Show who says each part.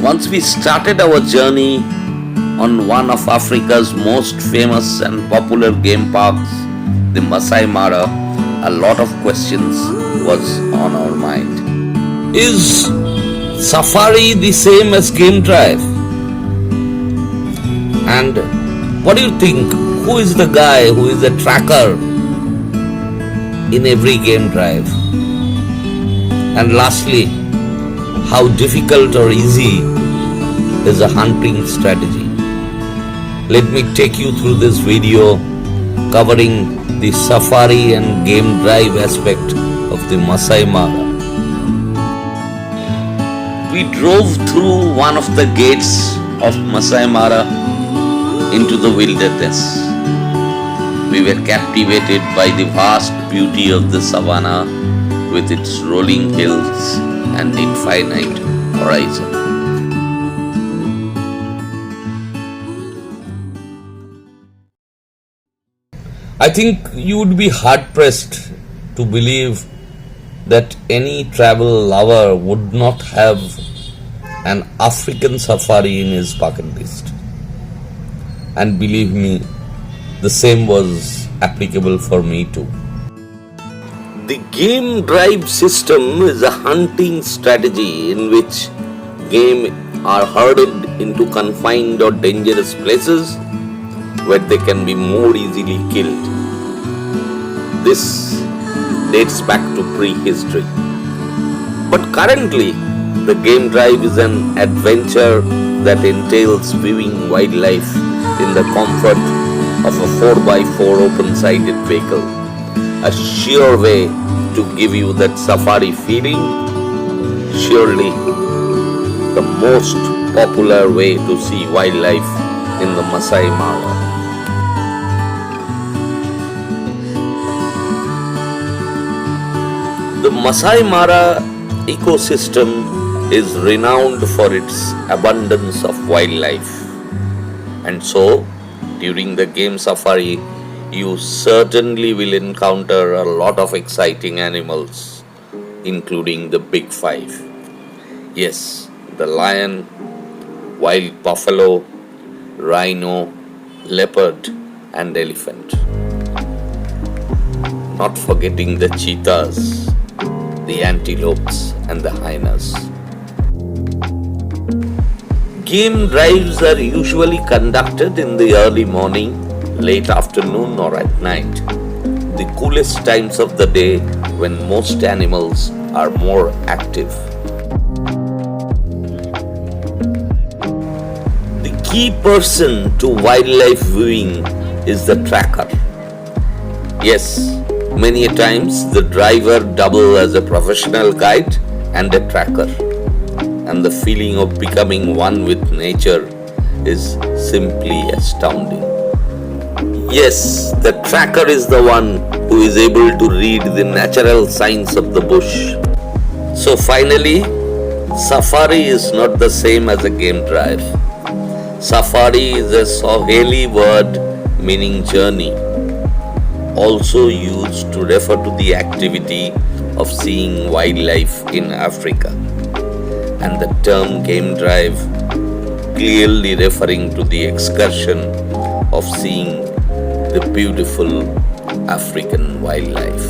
Speaker 1: Once we started our journey on one of Africa's most famous and popular game parks, the Masai Mara, a lot of questions was on our mind. Is safari the same as game drive? And what do you think? Who is the guy who is a tracker in every game drive? And lastly, how difficult or easy is a hunting strategy? Let me take you through this video covering the safari and game drive aspect of the Masai Mara. We drove through one of the gates of Masai Mara into the wilderness. We were captivated by the vast beauty of the Savanna with its rolling hills and infinite horizon. I think you would be hard-pressed to believe that any travel lover would not have an African safari in his bucket list. And believe me, the same was applicable for me too. The game drive system is a hunting strategy in which game are herded into confined or dangerous places where they can be more easily killed. This dates back to prehistory. But currently, the game drive is an adventure that entails viewing wildlife in the comfort of a 4x4 open-sided vehicle. A sure way to give you that safari feeling, surely the most popular way to see wildlife in the Masai Mara. The Masai Mara ecosystem is renowned for its abundance of wildlife, and so during the game safari you certainly will encounter a lot of exciting animals, including the big five. Yes, the lion, wild buffalo, rhino, leopard and elephant. Not forgetting the cheetahs, the antelopes and the hyenas. Game drives are usually conducted in the early morning, late afternoon or at night, the coolest times of the day when most animals are more active. The key person to wildlife viewing is the tracker. Yes, many a times the driver doubles as a professional guide and a tracker, and the feeling of becoming one with nature is simply astounding. Yes, the tracker is the one who is able to read the natural signs of the bush. So finally, safari is not the same as a game drive. Safari is a Swahili word meaning journey, also used to refer to the activity of seeing wildlife in Africa, and the term game drive clearly referring to the excursion of seeing the beautiful African wildlife.